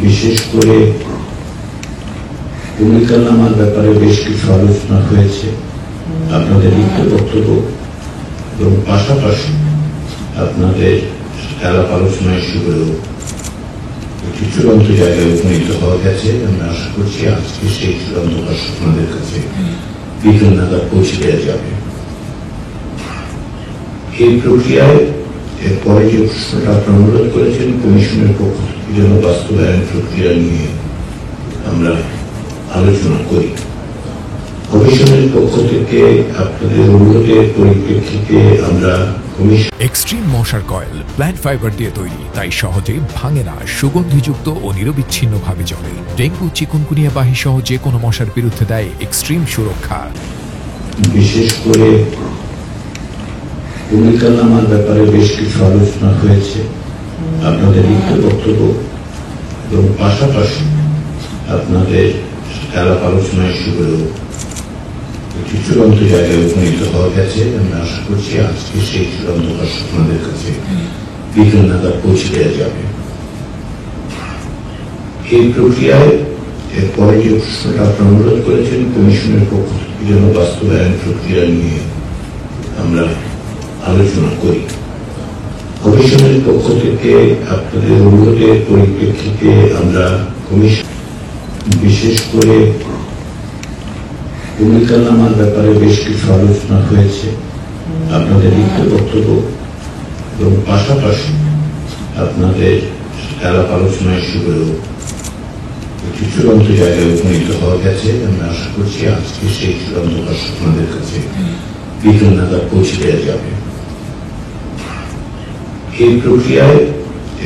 বিশেষ করে ভূমিকানামার ব্যাপারে বেশ কিছু আলোচনা হয়েছে, আপনাদের লিখিত বক্তব্য এবং পাশাপাশি আপনাদের আলাপ আলোচনা ইস্যুগুলো একটি চূড়ান্ত জায়গায় উপনীত হওয়া গেছে। আমি আশা করছি আজকে সেই চূড়ান্ত ভাষ্য আপনাদের কাছে বিকেল নাগাদ পৌঁছে দেওয়া যাবে। এই প্রক্রিয়ায় এরপরে যে প্রশ্নটা আপনারা অনুরোধ করেছেন কমিশনের পক্ষ থেকে যেন বাস্তবায়ন প্রক্রিয়া নিয়ে আমরা আলোচনা করি, কমিশনের পক্ষ থেকে আপনাদের অনুরোধের পরিপ্রেক্ষিতে আমরা এক্সট্রিম মশার কয়েল প্ল্যান্ট ফাইবার দিয়ে তৈরি, তাই সহজে ভাঙে না, সুগন্ধিযুক্ত ও নিরবিচ্ছিন্নভাবে জ্বলে। ডেঙ্গু, চিকুনগুনিয়া বাহি সহ যে কোনো মশার বিরুদ্ধে দেয় এক্সট্রিম সুরক্ষা। বিশেষ করে ভূমিকানামার ব্যাপারে বেশ কিছু আলোচনা হয়েছে, আপনাদের লিখিত বক্তব্য এবং পাশাপাশি আপনাদের আলাপ আলোচনা ইস্যুগুলো একটি চূড়ান্ত জায়গায় উপনীত হওয়া গেছে। আমি আশা করছি আজকে সেই চূড়ান্ত ভাষ্য আপনাদের কাছে বিকেল নাগাদ পৌঁছে দেওয়া যাবে। এই প্রক্রিয়ায় এরপরে যে প্রশ্নটা আপনারা অনুরোধ করেছেন কমিশনের পক্ষ থেকে যেন বাস্তবায়ন প্রক্রিয়া নিয়ে আমরা আলোচনা করি, কমিশনের পক্ষ থেকে আপনাদের অনুরোধের পরিপ্রেক্ষিতে আমরা কমিশন বিশেষ করে ভূমিকানামার ব্যাপারে বেশ কিছু আলোচনা হয়েছে, আপনাদের লিখিত বক্তব্য এবং পাশাপাশি আপনাদের আলাপ আলোচনা ইস্যুগুলো একটি চূড়ান্ত জায়গায় উপনীত হওয়া গেছে। আমি আশা করছি আজকে সেই চূড়ান্ত ভাষ্য আপনাদের কাছে বিকেল নাগাদ পৌঁছে দেওয়া যাবে। এই প্রক্রিয়ায়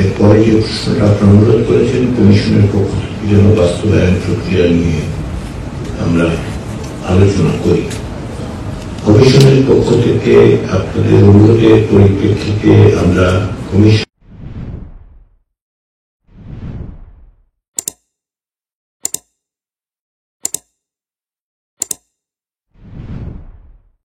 এরপরে যে প্রশ্নটা আপনারা অনুরোধ করেছেন কমিশনের পক্ষ থেকে যেন বাস্তবায়ন প্রক্রিয়া নিয়ে আমরা আলোচনা করি, কমিশনের পক্ষ থেকে আপনাদের অনুরোধের পরিপ্রেক্ষিতে আমরা কমিশন